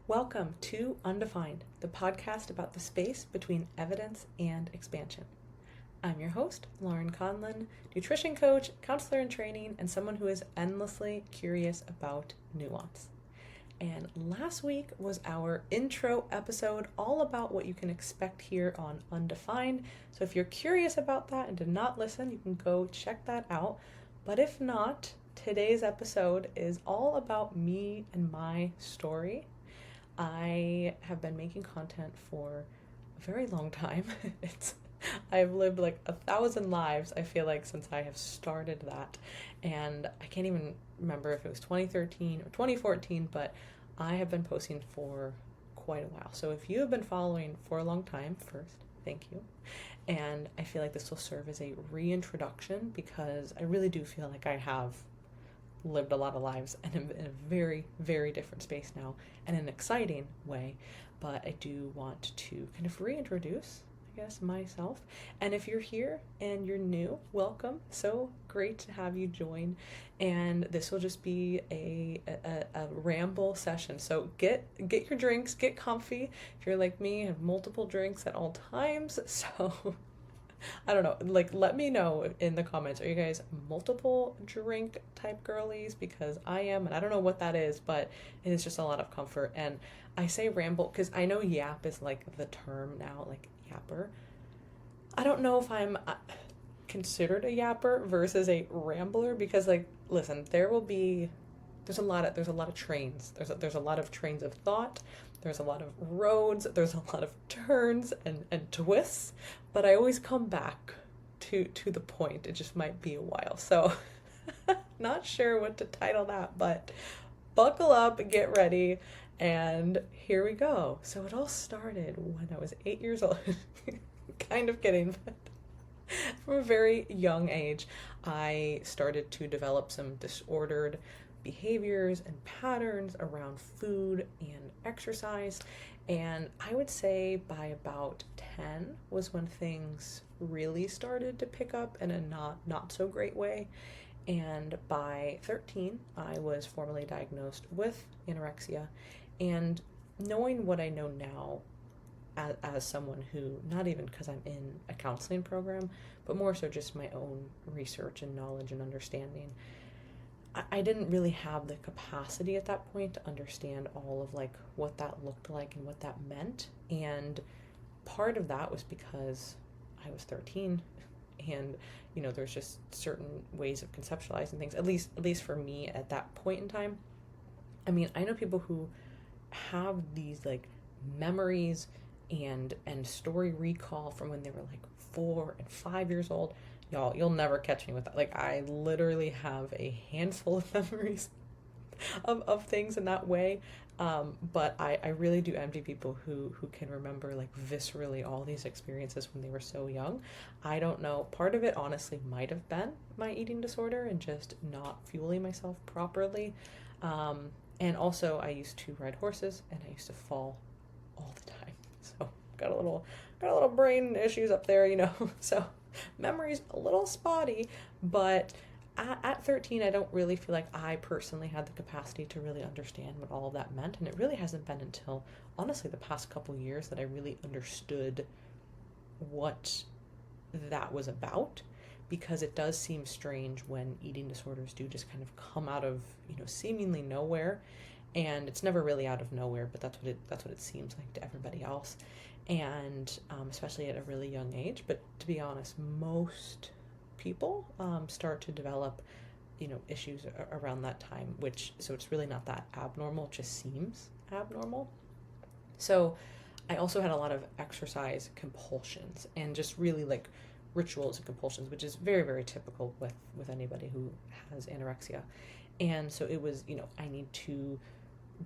Welcome to Undefined, the podcast about the space between evidence and expansion. I'm your host, Lauren Conlon, nutrition coach, counselor in training, and someone who is endlessly curious about nuance. And last week was our intro episode all about what you can expect here on Undefined. So if you're curious about that and did not listen, you can go check that out. But if not, today's episode is all about me and my story. I have been making content for a very long time. I've lived like 1,000 lives, I feel like, since I have started that. And I can't even remember if it was 2013 or 2014, but I have been posting for quite a while. So if you have been following for a long time, first, thank you. And I feel like this will serve as a reintroduction because I really do feel like I have lived a lot of lives and I'm in a very, very different space now and in an exciting way. But I do want to kind of reintroduce, I guess, myself. And if you're here and you're new, welcome. So great to have you join. And this will just be a ramble session. So get your drinks, get comfy. If you're like me, have multiple drinks at all times. So I don't know, like, let me know in the comments, are you guys multiple drink type girlies? Because I am, and I don't know what that is, but it is just a lot of comfort. And I say ramble because I know yap is like the term now, like yapper. I don't know if I'm considered a yapper versus a rambler because, like, listen, there's a lot of trains. There's a lot of trains of thought. There's a lot of roads. There's a lot of turns and twists. But I always come back to the point. It just might be a while. So not sure what to title that, but buckle up, get ready, and here we go. So it all started when I was 8 years old. Kind of kidding, but from a very young age, I started to develop some disordered behaviors and patterns around food and exercise. And I would say by about 10 was when things really started to pick up in a not so great way. And by 13, I was formally diagnosed with anorexia. And knowing what I know now as someone who, not even because I'm in a counseling program, but more so just my own research and knowledge and understanding, I didn't really have the capacity at that point to understand all of like what that looked like and what that meant. And part of that was because I was 13 and, you know, there's just certain ways of conceptualizing things, at least for me at that point in time. I mean, I know people who have these like memories and story recall from when they were like 4 and 5 years old. Y'all, you'll never catch me with that. Like, I literally have a handful of memories of things in that way. But I really do envy people who can remember like viscerally all these experiences when they were so young. I don't know. Part of it honestly might have been my eating disorder and just not fueling myself properly. And also I used to ride horses and I used to fall all the time. So got a little brain issues up there, you know. So memory's a little spotty, but at 13, I don't really feel like I personally had the capacity to really understand what all of that meant. And it really hasn't been until, honestly, the past couple years that I really understood what that was about, because it does seem strange when eating disorders do just kind of come out of, you know, seemingly nowhere. And it's never really out of nowhere, but that's what it seems like to everybody else. And especially at a really young age. But to be honest, most people start to develop, you know, issues around that time, so it's really not that abnormal, it just seems abnormal. So I also had a lot of exercise compulsions and just really like rituals and compulsions, which is very, very typical with anybody who has anorexia. And so it was, you know, I need to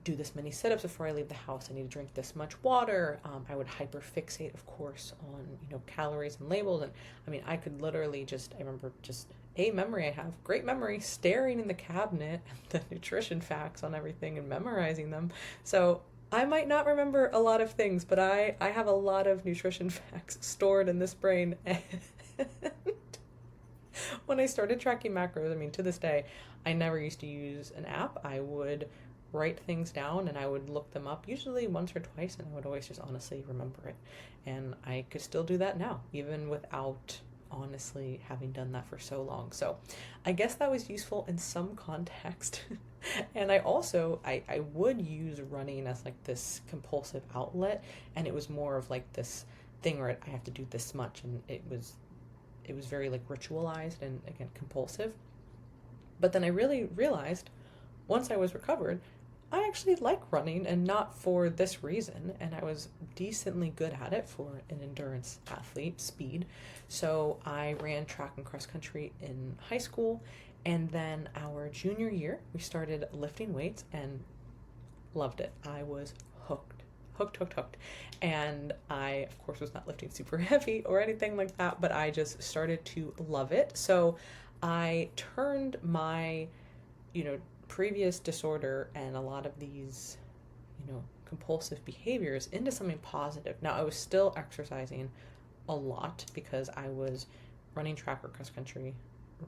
do this many sit-ups before I leave the house. I need to drink this much water. I would hyperfixate, of course, on, you know, calories and labels. And I mean, I could literally I remember just a memory I have, great memory, staring in the cabinet at the nutrition facts on everything and memorizing them. So I might not remember a lot of things, but I have a lot of nutrition facts stored in this brain. And when I started tracking macros, I mean, to this day, I never used to use an app. I would write things down and I would look them up, usually once or twice, and I would always just honestly remember it. And I could still do that now, even without honestly having done that for so long. So I guess that was useful in some context. And I would use running as like this compulsive outlet, and it was more of like this thing where I have to do this much, and it was very like ritualized and again compulsive. But then I really realized once I was recovered, I actually like running, and not for this reason, and I was decently good at it for an endurance athlete, speed. So I ran track and cross country in high school, and then our junior year we started lifting weights and loved it. I was hooked. And I, of course, was not lifting super heavy or anything like that, but I just started to love it. So I turned my, previous disorder and a lot of these, compulsive behaviors into something positive. Now, I was still exercising a lot because I was running track or cross country,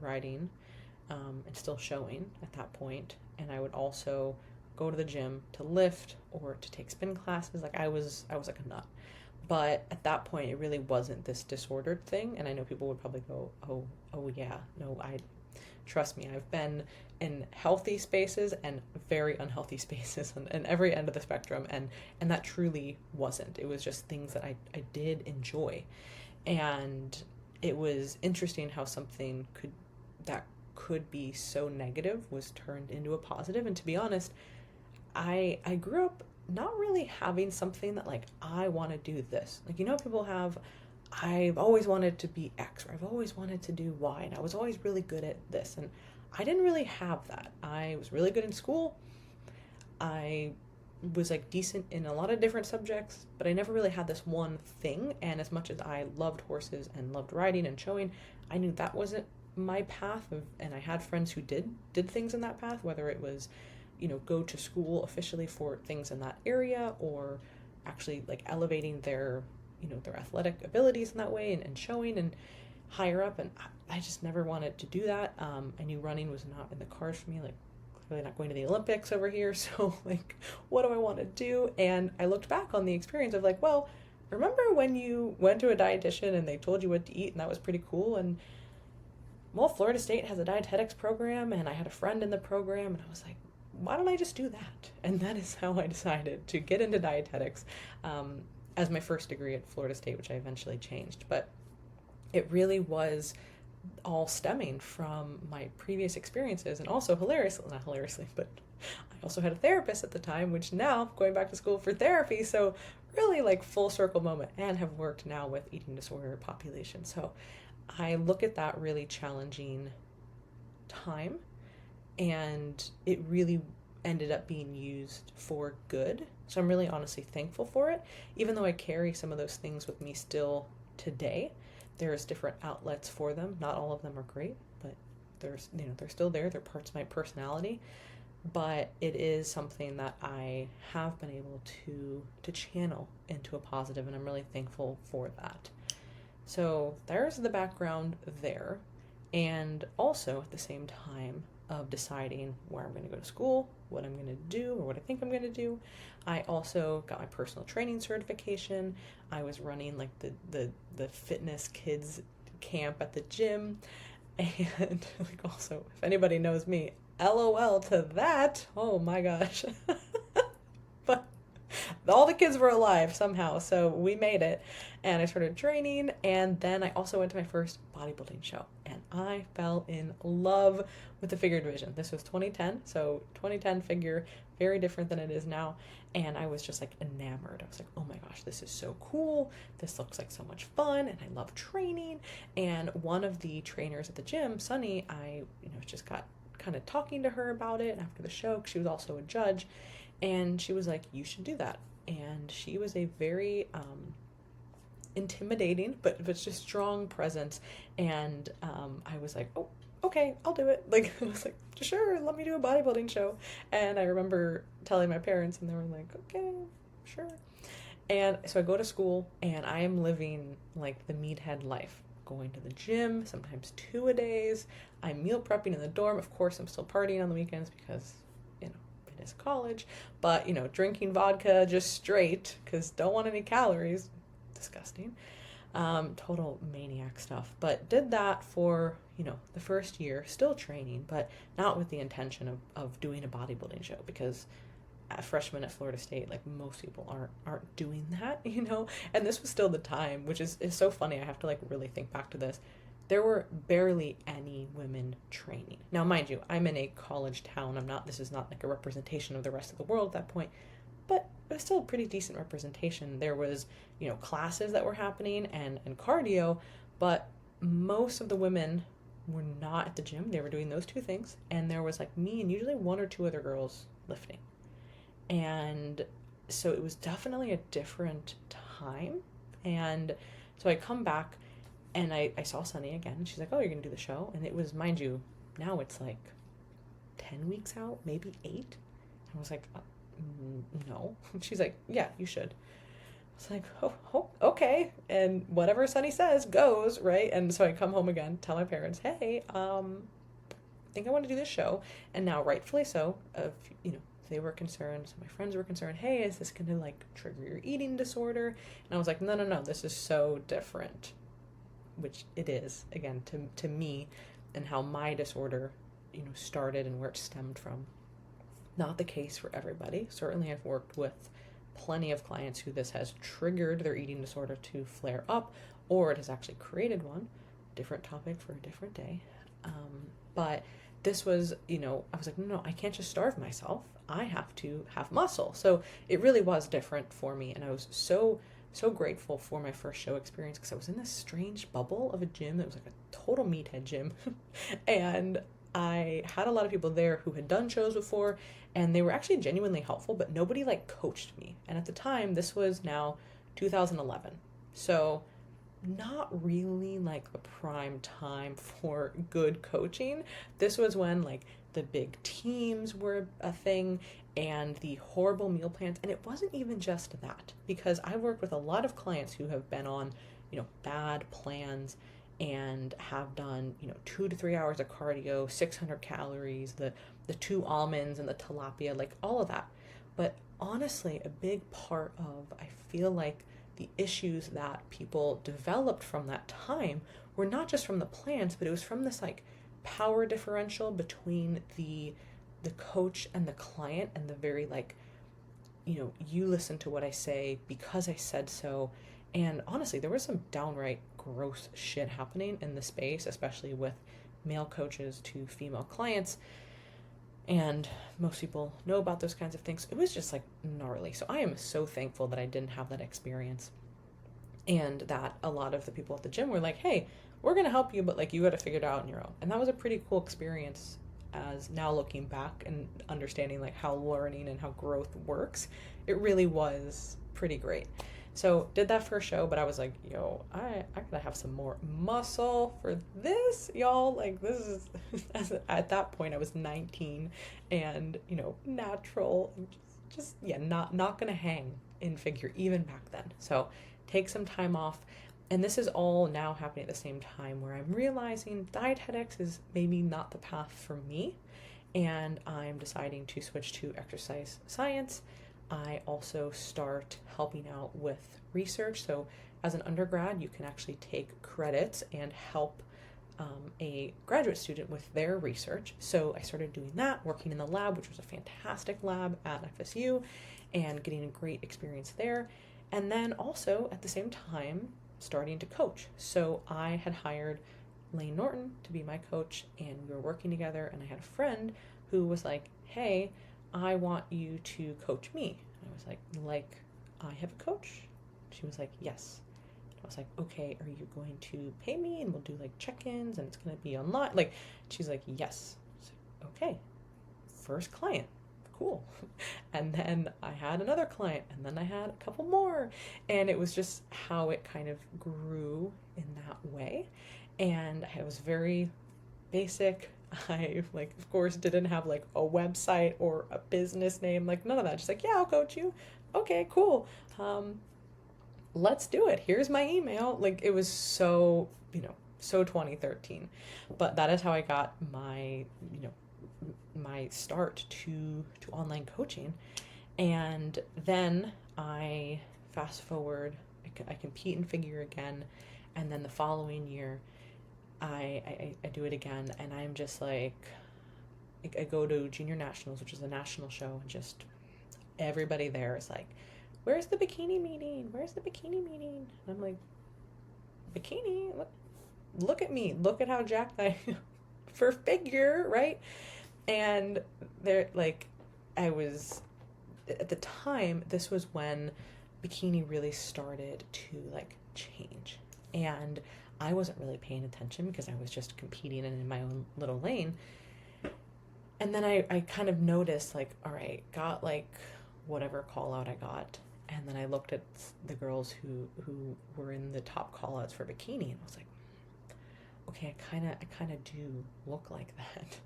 riding, and still showing at that point. And I would also go to the gym to lift or to take spin classes. Like I was like a nut. But at that point, it really wasn't this disordered thing. And I know people would probably go, oh yeah, no, trust me, I've been in healthy spaces and very unhealthy spaces and every end of the spectrum. And that truly wasn't. It was just things that I did enjoy. And it was interesting how something that could be so negative was turned into a positive. And to be honest, I grew up not really having something that like, I want to do this. Like, people have, I've always wanted to be X, or I've always wanted to do Y, and I was always really good at this. And I didn't really have that. I was really good in school. I was like decent in a lot of different subjects, but I never really had this one thing. And as much as I loved horses and loved riding and showing, I knew that wasn't my path. And I had friends who did things in that path, whether it was, go to school officially for things in that area, or actually like elevating their, their athletic abilities in that way and showing and higher up. And I just never wanted to do that. I knew running was not in the cards for me, like clearly not going to the Olympics over here. So like, what do I want to do? And I looked back on the experience of like, well, remember when you went to a dietitian and they told you what to eat, and that was pretty cool? And well, Florida State has a dietetics program, and I had a friend in the program, and I was like, why don't I just do that? And that is how I decided to get into dietetics as my first degree at Florida State, which I eventually changed. But it really was all stemming from my previous experiences, and also not hilariously, but I also had a therapist at the time, which now going back to school for therapy. So really like full circle moment, and have worked now with eating disorder population. So I look at that really challenging time, and it really ended up being used for good. So I'm really honestly thankful for it, even though I carry some of those things with me still today. There's different outlets for them. Not all of them are great, but they're still there. They're parts of my personality. But it is something that I have been able to channel into a positive, and I'm really thankful for that. So there's the background there. And also at the same time of deciding where I'm going to go to school, what I'm going to do, or what I think I'm going to do, I also got my personal training certification. I was running like the fitness kids camp at the gym. And like, also, if anybody knows me, LOL to that. Oh my gosh. But all the kids were alive somehow, so we made it. And I started training, and then I also went to my first bodybuilding show, and I fell in love with the figure division. This was 2010, so 2010 figure, very different than it is now. And I was just like enamored. I was like, oh my gosh, this is so cool. This looks like so much fun, and I love training. And one of the trainers at the gym, Sunny, I just got kind of talking to her about it after the show, because she was also a judge, and she was like, you should do that. And she was a very intimidating but just strong presence, and I was like, oh, okay, I'll do it. Like, I was like, sure, let me do a bodybuilding show. And I remember telling my parents, and they were like, okay, sure. And so I go to school, and I am living like the meathead life, going to the gym, sometimes 2 a days. I'm meal prepping in the dorm. Of course, I'm still partying on the weekends because, it is college, but, drinking vodka just straight because don't want any calories. Disgusting. Total maniac stuff. But did that for, the first year, still training, but not with the intention of doing a bodybuilding show, because a freshman at Florida State, like, most people aren't doing that, and this was still the time, which is so funny. I have to, like, really think back to this. There were barely any women training. Now, mind you, I'm in a college town. This is not like a representation of the rest of the world at that point, but it was still a pretty decent representation. There was, classes that were happening and cardio, but most of the women were not at the gym. They were doing those two things, and there was like me and usually one or two other girls lifting. And so it was definitely a different time. And so I come back and I saw Sunny again, and she's like, oh, you're going to do the show? And it was, mind you, now it's like 10 weeks out, maybe 8. And I was like, no. She's like, yeah, you should. I was like, oh, okay. And whatever Sunny says goes, right? And so I come home again, tell my parents, hey, I think I want to do this show. And now, rightfully so, they were concerned, so my friends were concerned, hey, is this going to like trigger your eating disorder? And I was like, no, this is so different. Which it is, again, to me, and how my disorder, started and where it stemmed from. Not the case for everybody. Certainly I've worked with plenty of clients who this has triggered their eating disorder to flare up, or it has actually created one. Different topic for a different day. But this was, I was like, no, I can't just starve myself. I have to have muscle. So it really was different for me, and I was so grateful for my first show experience, because I was in this strange bubble of a gym that was like a total meathead gym. And I had a lot of people there who had done shows before, and they were actually genuinely helpful, but nobody like coached me. And at the time, this was now 2011. So not really like the prime time for good coaching. This was when like the big teams were a thing, and the horrible meal plans. And it wasn't even just that, because I worked with a lot of clients who have been on, bad plans and have done, 2 to 3 hours of cardio, 600 calories, the 2 almonds and the tilapia, like all of that. But honestly, a big part of, I feel like, the issues that people developed from that time were not just from the plans, but it was from this like power differential between the coach and the client, and the very like, you listen to what I say because I said so. And honestly, there was some downright gross shit happening in the space, especially with male coaches to female clients. And most people know about those kinds of things. It was just like gnarly. So I am so thankful that I didn't have that experience, and that a lot of the people at the gym were like, hey, we're going to help you, but like you got to figure it out on your own. And that was a pretty cool experience, as now looking back and understanding like how learning and how growth works. It really was pretty great. So did that first show, but I was like, yo, I gotta have some more muscle for this, y'all. Like, this is, at that point I was 19 and, natural, and just not gonna hang in figure even back then. So take some time off. And this is all now happening at the same time where I'm realizing dietetics is maybe not the path for me, and I'm deciding to switch to exercise science. I also start helping out with research. So as an undergrad, you can actually take credits and help a graduate student with their research. So I started doing that, working in the lab, which was a fantastic lab at FSU, and getting a great experience there. And then also at the same time, starting to coach. So I had hired Lane Norton to be my coach, and we were working together, and I had a friend who was like, hey, I want you to coach me. And I was like, I have a coach? She was like, yes. I was like, okay, are you going to pay me, and we'll do like check-ins, and it's going to be online? Like, she's like, yes. I was like, okay, first client. Cool. And then I had another client, and then I had a couple more, and it was just how it kind of grew in that way. And I was very basic. I, like, of course, didn't have like a website or a business name, like none of that. Just like, yeah, I'll coach you. Okay, cool. Let's do it. Here's my email. Like, it was so 2013. But that is how I got my my start to online coaching. And then I fast forward, I compete in figure again, and then the following year I do it again, and I'm just like, I go to Junior Nationals, which is a national show, and just everybody there is like, where's the bikini meeting? Where's the bikini meeting? And I'm like, bikini? Look at me. Look at how jacked I am for figure, right? And they're like, I was, at the time, this was when bikini really started to like change. And I wasn't really paying attention because I was just competing and in my own little lane. And then I kind of noticed like, all right, got like whatever call out I got. And then I looked at the girls who were in the top call outs for bikini, and I was like, okay, I kind of do look like that.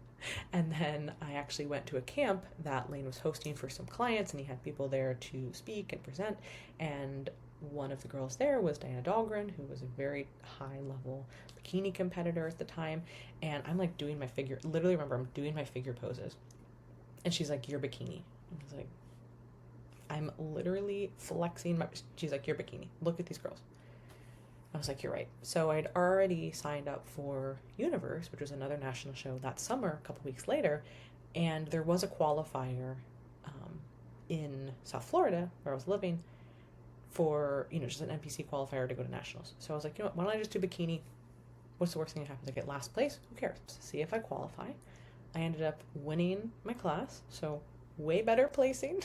And then I actually went to a camp that Lane was hosting for some clients, and he had people there to speak and present. And one of the girls there was Diana Dahlgren, who was a very high level bikini competitor at the time. And I'm like doing my figure, literally remember I'm doing my figure poses. And she's like, you're bikini. And I was like, I'm literally flexing my, she's like, you're bikini. Look at these girls. I was like, you're right. So I'd already signed up for Universe, which was another national show that summer, a couple weeks later. And there was a qualifier in South Florida, where I was living, for, just an NPC qualifier to go to nationals. So I was like, you know what, why don't I just do bikini? What's the worst thing that happens? I get last place. Who cares? See if I qualify. I ended up winning my class, so way better placing.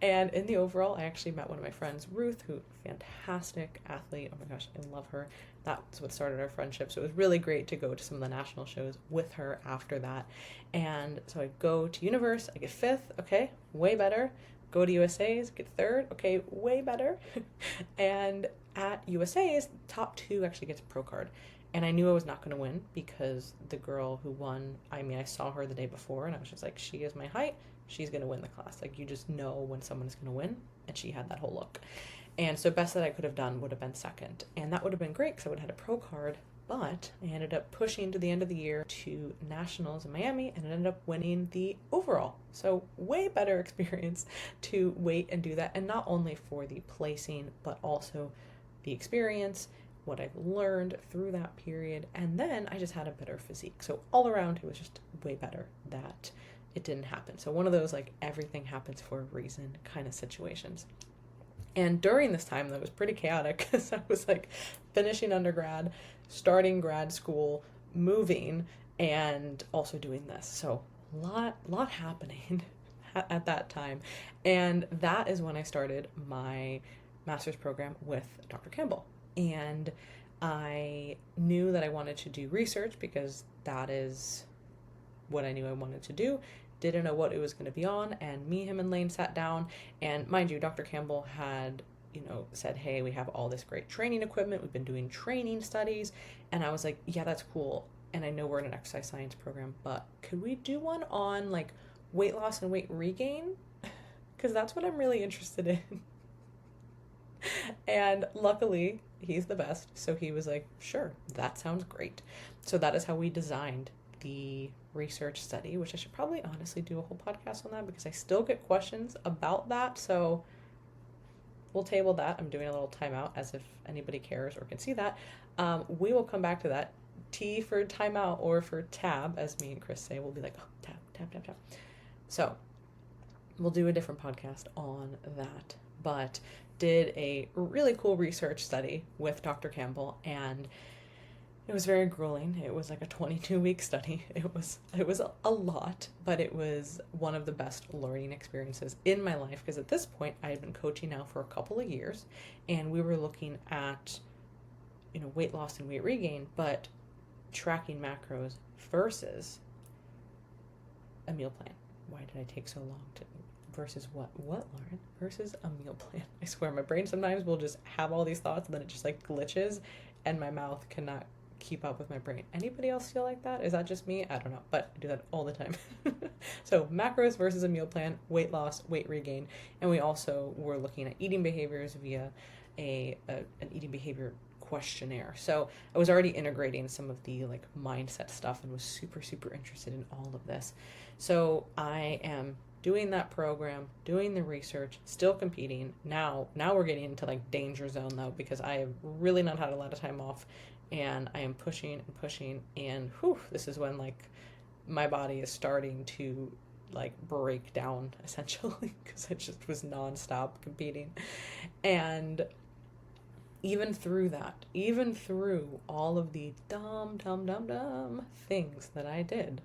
And in the overall, I actually met one of my friends, Ruth, who fantastic athlete. Oh my gosh, I love her. That's what started our friendship. So it was really great to go to some of the national shows with her after that. And so I go to Universe, I get 5th, okay, way better. Go to USA's, get 3rd, okay, way better. And at USA's, top 2 actually gets a pro card. And I knew I was not going to win because the girl who won, I saw her the day before, and I was just like, she is my height, she's going to win the class. Like, you just know when someone is going to win, and she had that whole look. And so best that I could have done would have been 2nd. And that would have been great because I would have had a pro card, but I ended up pushing to the end of the year to nationals in Miami, and ended up winning the overall. So way better experience to wait and do that. And not only for the placing, but also the experience, what I've learned through that period. And then I just had a better physique. So all around, it was just way better that it didn't happen. So one of those, like, everything happens for a reason kind of situations. And during this time, that was pretty chaotic because I was like finishing undergrad, starting grad school, moving, and also doing this. So lot happening at that time. And that is when I started my master's program with Dr. Campbell. And I knew that I wanted to do research because that is what I knew I wanted to do. Didn't know what it was going to be on, and me, him, and Lane sat down, and mind you, Dr. Campbell had, said, hey, we have all this great training equipment, we've been doing training studies, and I was like, yeah, that's cool, and I know we're in an exercise science program, but could we do one on, like, weight loss and weight regain? Because that's what I'm really interested in. And luckily, he's the best, so he was like, sure, that sounds great. So that is how we designed the research study, which I should probably honestly do a whole podcast on that because I still get questions about that. So we'll table that. I'm doing a little timeout as if anybody cares or can see that. We will come back to that. T for timeout, or for tab, as me and Chris say. We'll be like, oh, tab, tab, tab, tab. So we'll do a different podcast on that. But did a really cool research study with Dr. Campbell, and it was very grueling. It was like a 22-week study. It was a lot, but it was one of the best learning experiences in my life because at this point I had been coaching now for a couple of years, and we were looking at, weight loss and weight regain, but tracking macros versus a meal plan. Why did I take so long to versus what, Lauren? Versus a meal plan. I swear my brain sometimes will just have all these thoughts and then it just like glitches and my mouth cannot keep up with my brain. Anybody else feel like that? Is that just me? I don't know, but I do that all the time. So macros versus a meal plan, weight loss, weight regain. And we also were looking at eating behaviors via an eating behavior questionnaire. So I was already integrating some of the like mindset stuff and was super, super interested in all of this. So I am doing that program, doing the research, still competing. Now we're getting into like danger zone though, because I have really not had a lot of time off, and I am pushing and pushing, and this is when like my body is starting to like break down essentially, because I just was nonstop competing. And even through that, even through all of the dumb things that I did,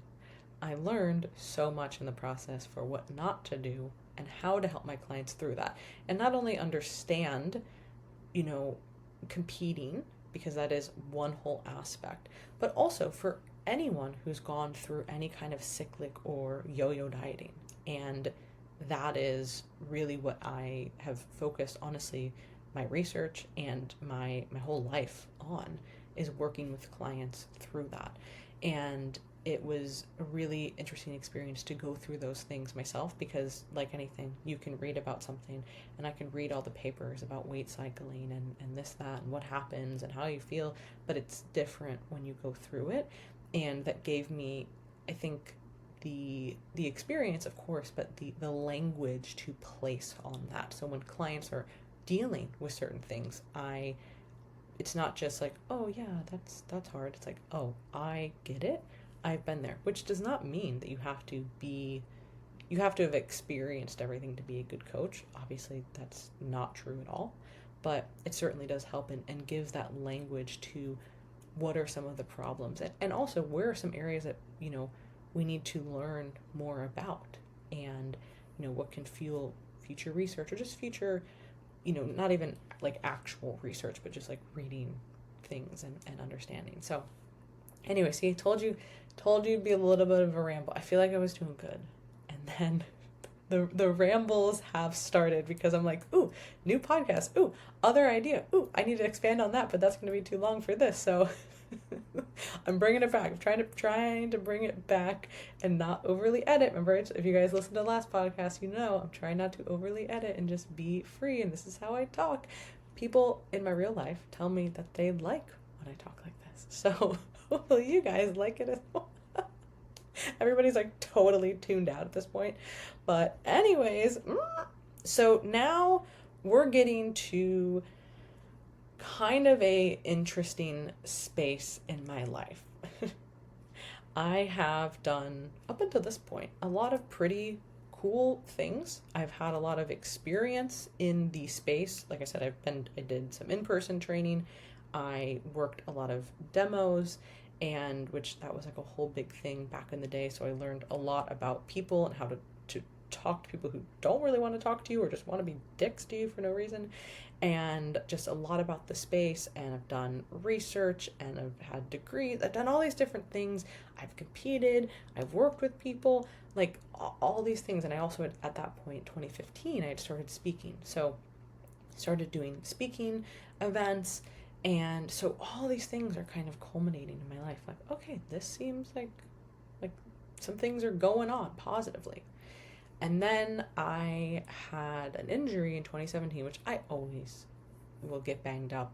I learned so much in the process for what not to do and how to help my clients through that. And not only understand, competing, because that is one whole aspect, but also for anyone who's gone through any kind of cyclic or yo-yo dieting. And that is really what I have focused, honestly, my research and my whole life on, is working with clients through that. And it was a really interesting experience to go through those things myself, because like anything, you can read about something and I can read all the papers about weight cycling and this, that, and what happens and how you feel, but it's different when you go through it. And that gave me, I think, the experience, of course, but the language to place on that. So when clients are dealing with certain things, it's not just like, oh yeah, that's hard. It's like, oh, I get it. I've been there, which does not mean that you have to have experienced everything to be a good coach. Obviously, that's not true at all, but it certainly does help and gives that language to what are some of the problems, and also where are some areas that, we need to learn more about, and, what can fuel future research, or just future, not even like actual research, but just like reading things and understanding. So anyway, see, I told you it'd be a little bit of a ramble. I feel like I was doing good. And then the rambles have started, because I'm like, ooh, new podcast. Ooh, other idea. Ooh, I need to expand on that, but that's going to be too long for this. So I'm bringing it back. I'm trying to bring it back and not overly edit. Remember, if you guys listened to the last podcast, I'm trying not to overly edit and just be free. And this is how I talk. People in my real life tell me that they like when I talk like this. So will you guys like it as well? Everybody's like totally tuned out at this point. But anyways, so now we're getting to kind of a interesting space in my life. I have done, up until this point, a lot of pretty cool things. I've had a lot of experience in the space. Like I said, I did some in-person training. I worked a lot of demos, and which that was like a whole big thing back in the day. So I learned a lot about people and how to talk to people who don't really want to talk to you or just want to be dicks to you for no reason, and just a lot about the space. And I've done research, and I've had degrees. I've done all these different things. I've competed. I've worked with people, like all these things. And I also, at that point, 2015, I had started speaking. So I started doing speaking events. And so all these things are kind of culminating in my life. Like, okay, this seems like some things are going on positively. And then I had an injury in 2017, which I always will get banged up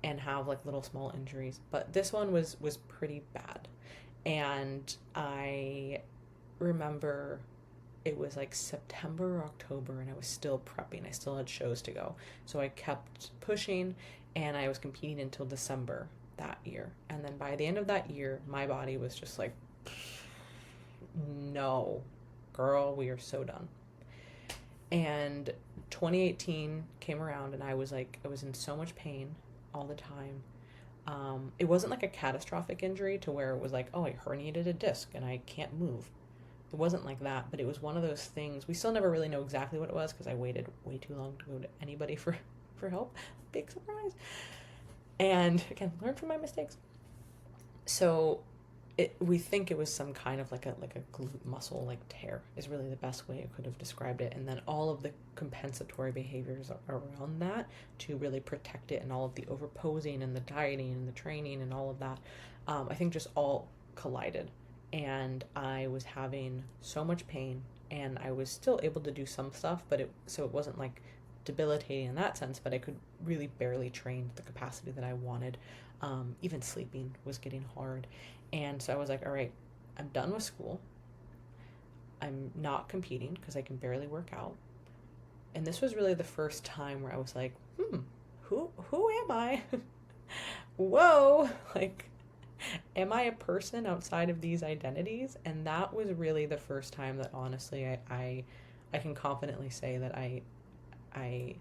and have like little small injuries. But this one was pretty bad. And I remember it was like September or October, and I was still prepping. I still had shows to go. So I kept pushing, and I was competing until December that year. And then by the end of that year, my body was just like, no, girl, we are so done. And 2018 came around, and I was in so much pain all the time. It wasn't like a catastrophic injury to where it was like, oh, I herniated a disc and I can't move. It wasn't like that, but it was one of those things. We still never really know exactly what it was, because I waited way too long to go to anybody for help. Big surprise. And again, learn from my mistakes. So we think it was some kind of like a glute muscle like tear is really the best way I could have described it. And then all of the compensatory behaviors around that to really protect it, and all of the overposing and the dieting and the training and all of that, I think just all collided. And I was having so much pain, and I was still able to do some stuff, but it wasn't like debilitating in that sense, but I could really barely train the capacity that I wanted. Even sleeping was getting hard. And so I was like, all right, I'm done with school. I'm not competing because I can barely work out. And this was really the first time where I was like, who am I? Whoa, like, am I a person outside of these identities? And that was really the first time that honestly I can confidently say that I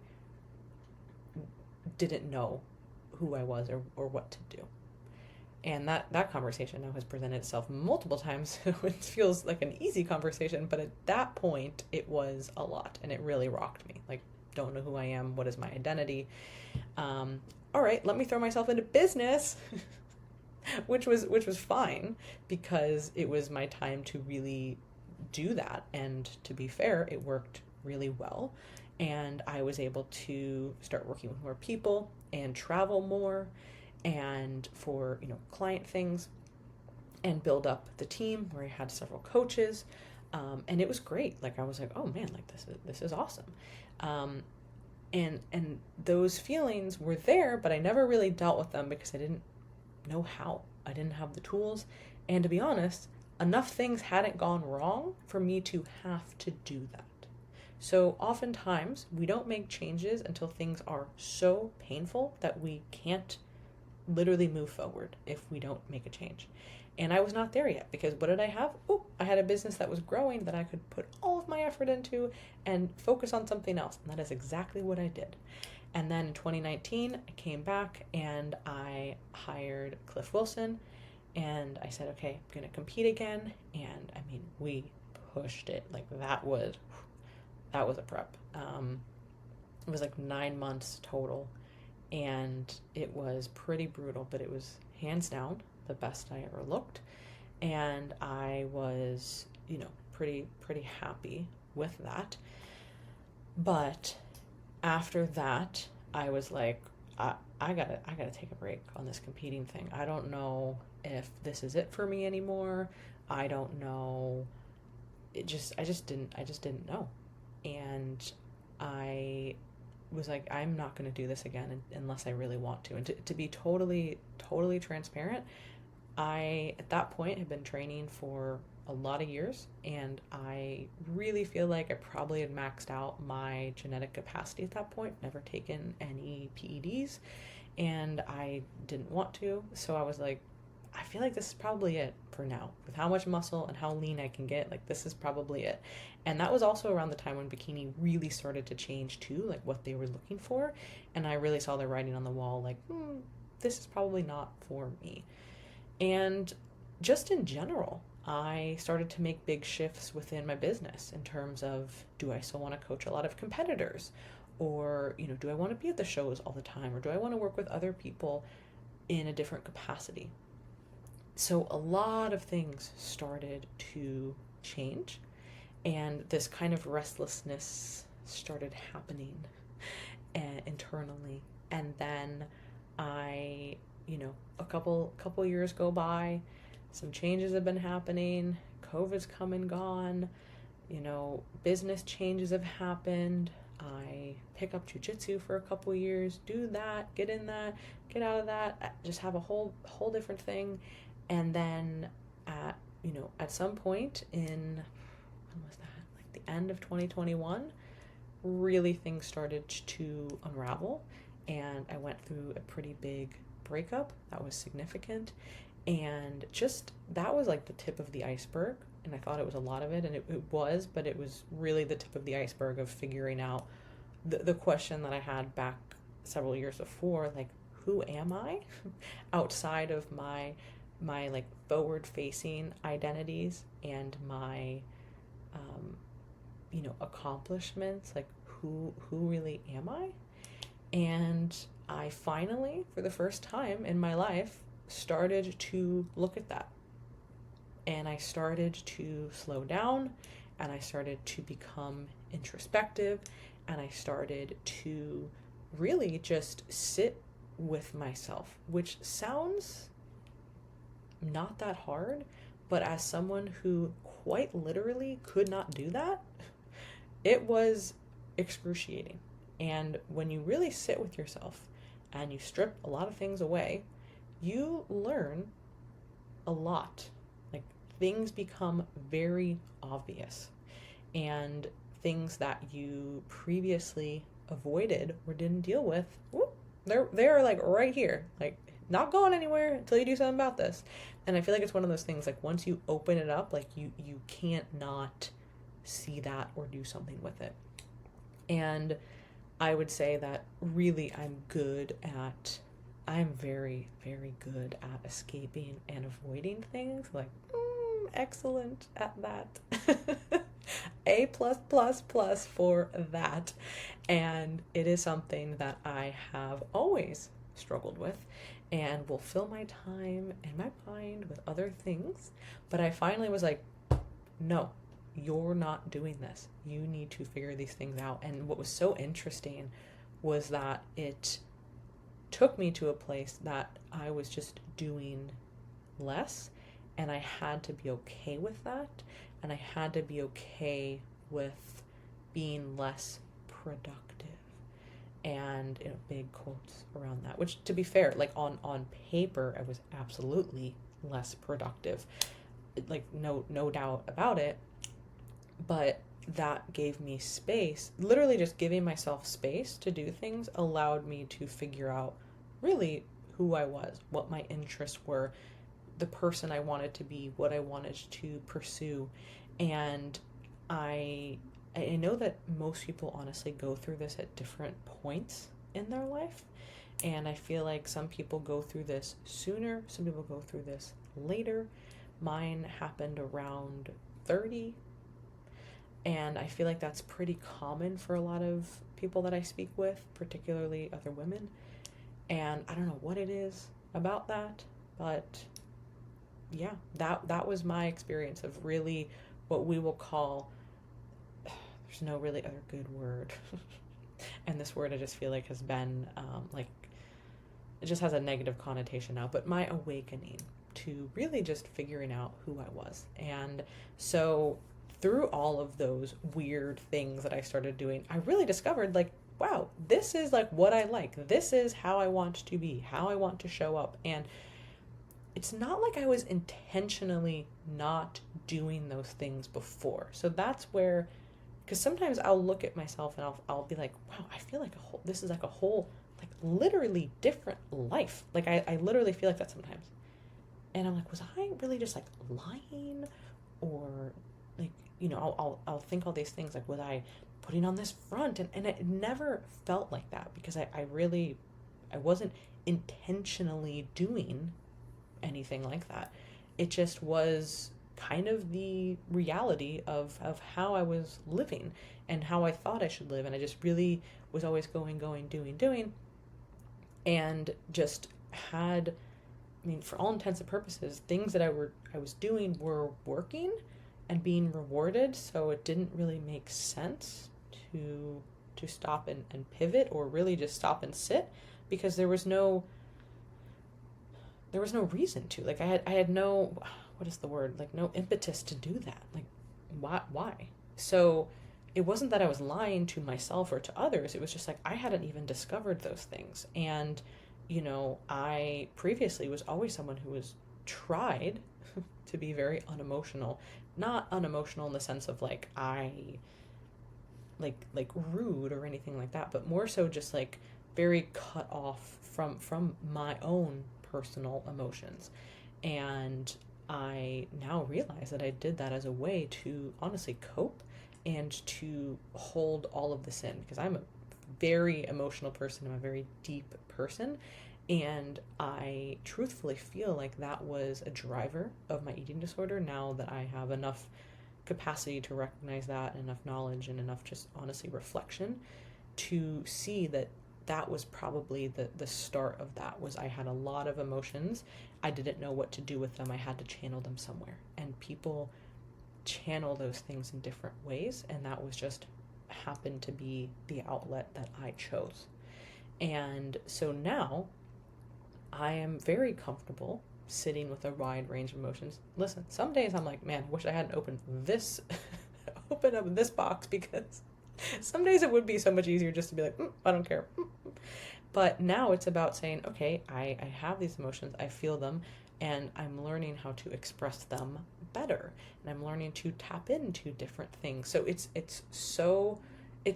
didn't know who I was or what to do. And that conversation now has presented itself multiple times. It feels like an easy conversation, but at that point it was a lot, and it really rocked me. Like, don't know who I am, what is my identity? All right, let me throw myself into business, which was fine because it was my time to really do that. And to be fair, it worked really well. And I was able to start working with more people and travel more and for, client things, and build up the team where I had several coaches. And it was great. Like, I was like, oh man, like this is awesome. And those feelings were there, but I never really dealt with them because I didn't know how. I didn't have the tools. And to be honest, enough things hadn't gone wrong for me to have to do that. So oftentimes we don't make changes until things are so painful that we can't literally move forward if we don't make a change. And I was not there yet because what did I have? I had a business that was growing that I could put all of my effort into and focus on something else. And that is exactly what I did. And then in 2019, I came back and I hired Cliff Wilson, and I said, okay, I'm going to compete again. And I mean, we pushed it. Like, that was a prep. It was like 9 months total, and it was pretty brutal, but it was hands down the best I ever looked. And I was, pretty happy with that. But after that, I was like, I gotta take a break on this competing thing. I don't know if this is it for me anymore. I don't know. I just didn't know. And I was like, I'm not going to do this again unless I really want to. And to be totally transparent, I, at that point, had been training for a lot of years, and I really feel like I probably had maxed out my genetic capacity at that point, never taken any PEDs, and I didn't want to. So I was like, I feel like this is probably it for now. With how much muscle and how lean I can get, like, this is probably it. And that was also around the time when bikini really started to change too, like what they were looking for. And I really saw the writing on the wall, like, this is probably not for me. And just in general, I started to make big shifts within my business in terms of, do I still want to coach a lot of competitors? Or, do I want to be at the shows all the time? Or do I want to work with other people in a different capacity? So a lot of things started to change, and this kind of restlessness started happening internally. And then I, a couple years go by, some changes have been happening, COVID's come and gone, business changes have happened. I pick up jujitsu for a couple years, do that, get in that, get out of that, just have a whole different thing. And then at some point in, when was that? Like the end of 2021, really things started to unravel, and I went through a pretty big breakup that was significant. And just, that was like the tip of the iceberg. And I thought it was a lot of it, and it was, but it was really the tip of the iceberg of figuring out the question that I had back several years before, like, who am I outside of my like forward facing identities and my accomplishments, like who really am I? And I finally, for the first time in my life, started to look at that. And I started to slow down, and I started to become introspective, and I started to really just sit with myself, which sounds not that hard, but as someone who quite literally could not do that, it was excruciating. And when you really sit with yourself and you strip a lot of things away, you learn a lot. Like, things become very obvious, and things that you previously avoided or didn't deal with, whoop, they're like right here, like not going anywhere until you do something about this. And I feel like it's one of those things, like once you open it up, like you can't not see that or do something with it. And I would say that really I'm very, very good at escaping and avoiding things. Like, excellent at that. A plus plus plus for that. And it is something that I have always struggled with and will fill my time and my mind with other things. But I finally was like, no, you're not doing this. You need to figure these things out. And what was so interesting was that it took me to a place that I was just doing less, and I had to be okay with that, and I had to be okay with being less productive. And big quotes around that, which, to be fair, like on paper, I was absolutely less productive, like no doubt about it. But that gave me space. Literally just giving myself space to do things allowed me to figure out really who I was, what my interests were, the person I wanted to be, what I wanted to pursue. And I know that most people honestly go through this at different points in their life. And I feel like some people go through this sooner, some people go through this later. Mine happened around 30. And I feel like that's pretty common for a lot of people that I speak with, particularly other women. And I don't know what it is about that, but yeah, that was my experience of really what we will call, there's no really other good word. And this word I just feel like has been it just has a negative connotation now, but my awakening to really just figuring out who I was. And so through all of those weird things that I started doing, I really discovered, like, wow, this is like what I like. This is how I want to be, how I want to show up. And it's not like I was intentionally not doing those things before. So that's where, because sometimes I'll look at myself and I'll be like, wow, I feel like this is like a whole, like literally different life. Like I literally feel like that sometimes. And I'm like, was I really just like lying? Or like, I'll think all these things, like, was I putting on this front? And it never felt like that, because I wasn't intentionally doing anything like that. It just was kind of the reality of how I was living and how I thought I should live. And I just really was always going, doing, and just had, for all intents and purposes, things that I was doing were working and being rewarded. So it didn't really make sense to stop and pivot, or really just stop and sit, because there was no reason to. Like I had no, what is the word? Like no impetus to do that. Like why? So it wasn't that I was lying to myself or to others. It was just like I hadn't even discovered those things. And I previously was always someone who was tried to be very unemotional. Not unemotional in the sense of like I like rude or anything like that, but more so just like very cut off from my own personal emotions. And I now realize that I did that as a way to honestly cope and to hold all of this in, because I'm a very emotional person. I'm a very deep person. And I truthfully feel like that was a driver of my eating disorder, now that I have enough capacity to recognize that, and enough knowledge, and enough just honestly reflection to see that that was probably the start of that. Was I had a lot of emotions. I didn't know what to do with them. I had to channel them somewhere. And people channel those things in different ways. And that was just happened to be the outlet that I chose. And so now I am very comfortable sitting with a wide range of emotions. Listen, some days I'm like, man, I wish I hadn't opened up this box, because Some days it would be so much easier just to be like, I don't care. But now it's about saying, okay, I have these emotions, I feel them, and I'm learning how to express them better. And I'm learning to tap into different things. So it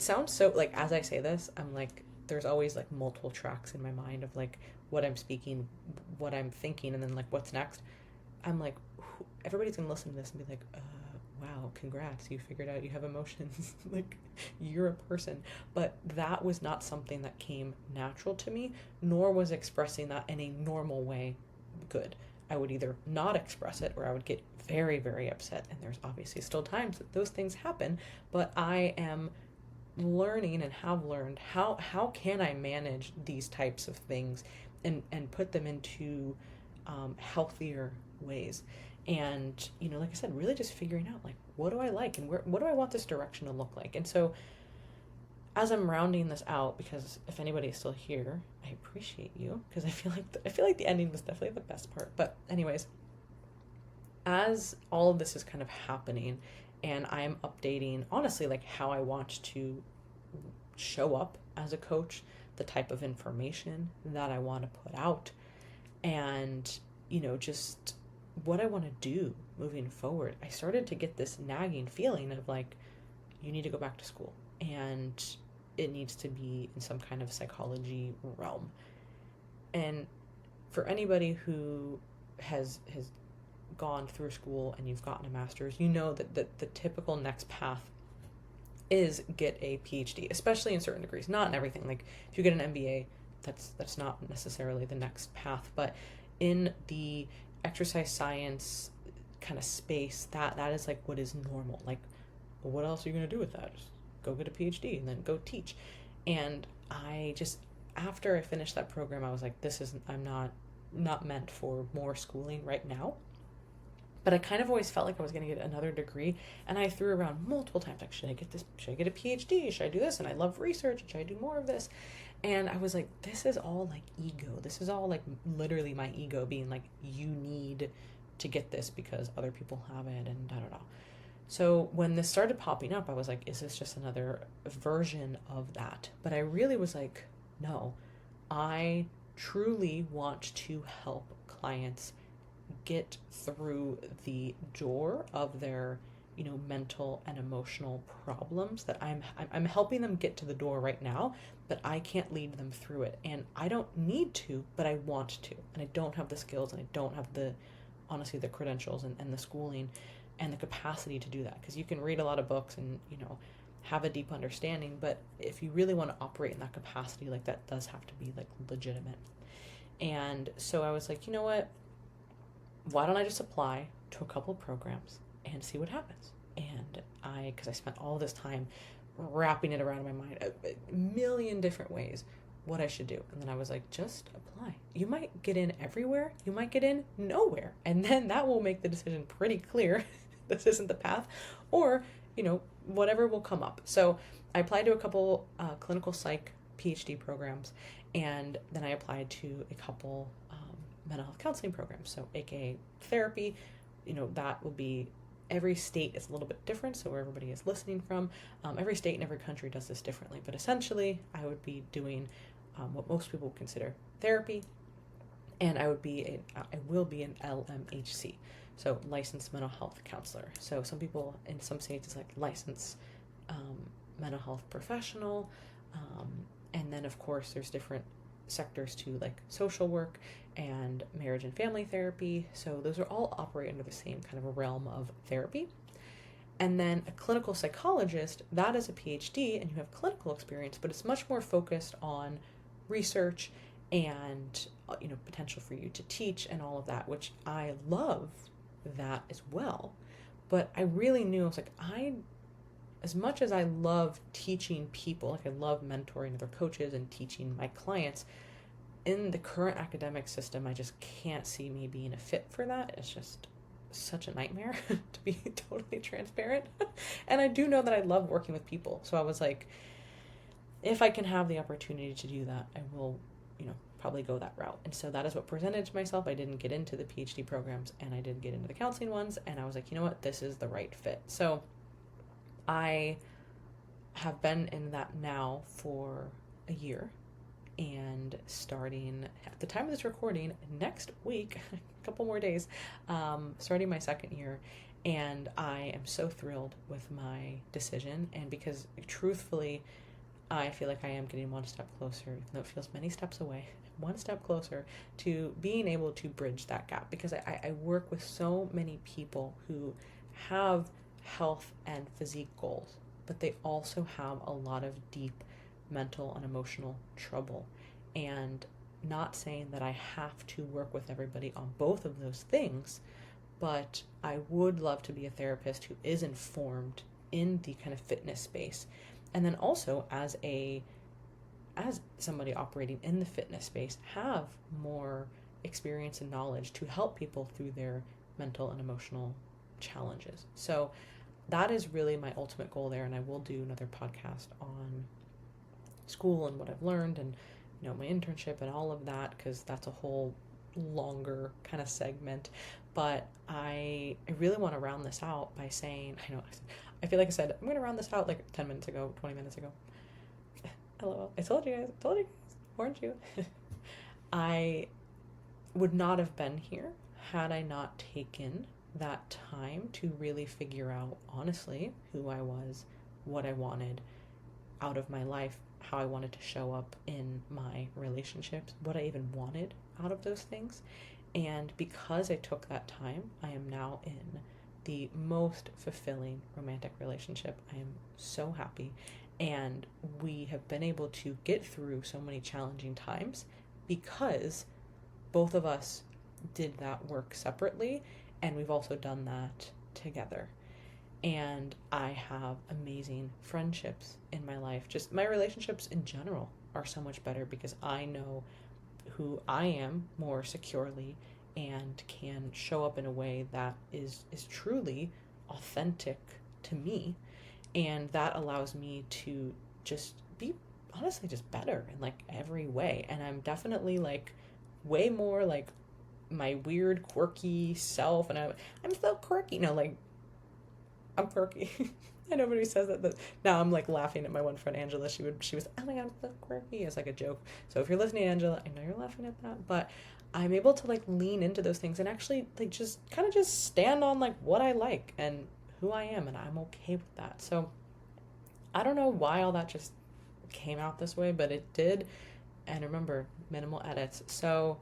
sounds so, like, as I say this, I'm like, there's always like multiple tracks in my mind of like what I'm speaking, what I'm thinking, and then like what's next. I'm like, everybody's gonna listen to this and be like, wow, congrats, you figured out you have emotions. Like, you're a person. But that was not something that came natural to me, nor was expressing that in a normal way good. I would either not express it or I would get very, very upset. And there's obviously still times that those things happen, but I am learning and have learned how can I manage these types of things and put them into healthier ways. And, like I said, really just figuring out, like, what do I like and what do I want this direction to look like? And so as I'm rounding this out, because if anybody is still here, I appreciate you, because I feel like the ending was definitely the best part. But anyways, as all of this is kind of happening and I'm updating, honestly, like how I want to show up as a coach, the type of information that I want to put out, and, just what I want to do moving forward, I started to get this nagging feeling of like, you need to go back to school and it needs to be in some kind of psychology realm. And for anybody who has gone through school and you've gotten a master's, you know that the typical next path is get a PhD, especially in certain degrees, not in everything. Like if you get an MBA, that's not necessarily the next path, but in the exercise science kind of space, that is like what is normal. Like, well, what else are you going to do with that? Just go get a PhD and then go teach. And I just, after I finished that program, I was like, I'm not meant for more schooling right now. But I kind of always felt like I was going to get another degree, and I threw around multiple times, like, should I get this? Should I get a PhD? Should I do this? And I love research. Should I do more of this? And I was like, this is all like ego. This is all like literally my ego being like, you need to get this because other people have it, and da da da. So when this started popping up, I was like, is this just another version of that? But I really was like, no, I truly want to help clients get through the door of their, mental and emotional problems that I'm helping them get to the door right now, but I can't lead them through it. And I don't need to, but I want to. And I don't have the skills, and I don't have honestly, the credentials and the schooling and the capacity to do that. Because you can read a lot of books and, have a deep understanding, but if you really want to operate in that capacity, like, that does have to be like legitimate. And so I was like, you know what? Why don't I just apply to a couple of programs and see what happens? And because I spent all this time wrapping it around in my mind, a million different ways, what I should do. And then I was like, just apply. You might get in everywhere. You might get in nowhere. And then that will make the decision pretty clear. This isn't the path. Or, whatever will come up. So I applied to a couple clinical psych PhD programs. And then I applied to a couple mental health counseling programs. So AKA therapy, that will be, every state is a little bit different. So where everybody is listening from, every state and every country does this differently. But essentially, I would be doing what most people consider therapy, and I will be an LMHC, so licensed mental health counselor. So some people in some states is like licensed mental health professional, and then of course there's different sectors to like social work and marriage and family therapy. So those are all operate under the same kind of a realm of therapy. And then a clinical psychologist, that is a PhD, and you have clinical experience, but it's much more focused on research and potential for you to teach and all of that, which I love that as well. But I really knew, I was like, as much as I love teaching people, like I love mentoring other coaches and teaching my clients, in the current academic system, I just can't see me being a fit for that. It's just such a nightmare, to be totally transparent. And I do know that I love working with people. So I was like, if I can have the opportunity to do that, I will, probably go that route. And so that is what presented to myself. I didn't get into the PhD programs, and I did get into the counseling ones. And I was like, you know what, this is the right fit. So I have been in that now for a year, and starting at the time of this recording next week, a couple more days, starting my second year. And I am so thrilled with my decision, and because truthfully, I feel like I am getting one step closer, even though it feels many steps away, one step closer to being able to bridge that gap, because I work with so many people who have health and physique goals, but they also have a lot of deep mental and emotional trouble. And not saying that I have to work with everybody on both of those things, but I would love to be a therapist who is informed in the kind of fitness space. And then also as somebody operating in the fitness space, have more experience and knowledge to help people through their mental and emotional challenges. So that is really my ultimate goal there, and I will do another podcast on school and what I've learned, and my internship and all of that, because that's a whole longer kind of segment. But I really want to round this out by saying, I feel like I said I'm going to round this out like 10 minutes ago, 20 minutes ago. LOL. I told you guys, warned you. I would not have been here had I not taken that time to really figure out, honestly, who I was, what I wanted out of my life, how I wanted to show up in my relationships, what I even wanted out of those things. And because I took that time, I am now in the most fulfilling romantic relationship. I am so happy. And we have been able to get through so many challenging times because both of us did that work separately, and we've also done that together. And I have amazing friendships in my life. Just my relationships in general are so much better because I know who I am more securely and can show up in a way that is truly authentic to me. And that allows me to just be honestly just better in like every way. And I'm definitely like way more like my weird quirky self, and I'm so quirky. I'm quirky. I know everybody says that, but now I'm like laughing at my one friend Angela. She was, oh my god, I'm so quirky. It's like a joke. So if you're listening, Angela, I know you're laughing at that, but I'm able to like lean into those things and actually like just kind of just stand on like what I like and who I am, and I'm okay with that. So I don't know why all that just came out this way, but it did. And remember, minimal edits. So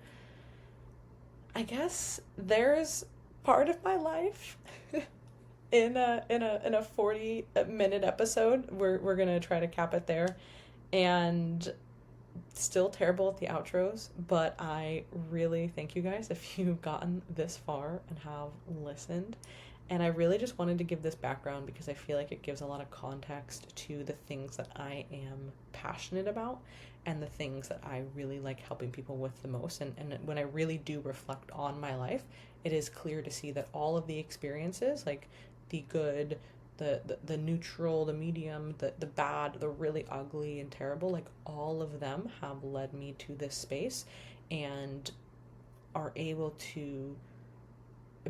I guess there's part of my life in a 40-minute episode. We're gonna try to cap it there, and still terrible at the outros, but I really thank you guys if you've gotten this far and have listened. And I really just wanted to give this background because I feel like it gives a lot of context to the things that I am passionate about and the things that I really like helping people with the most. And when I really do reflect on my life, it is clear to see that all of the experiences, like the good, the neutral, the medium, the bad, the really ugly and terrible, like all of them have led me to this space and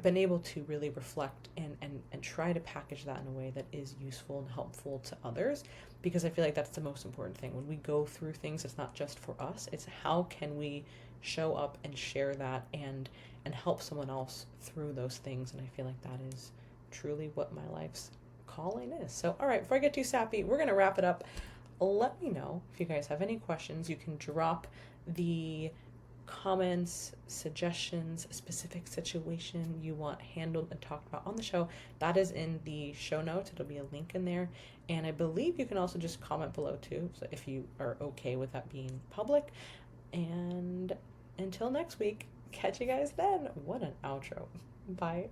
been able to really reflect and try to package that in a way that is useful and helpful to others, because I feel like that's the most important thing. When we go through things, it's not just for us, it's how can we show up and share that and help someone else through those things. And I feel like that is truly what my life's calling is. So all right, before I get too sappy, we're gonna wrap it up. Let me know if you guys have any questions. You can drop the comments, suggestions, a specific situation you want handled and talked about on the show. That is in the show notes. It'll be a link in there. And I believe you can also just comment below too, so if you are okay with that being public. And until next week, catch you guys then. What an outro. Bye.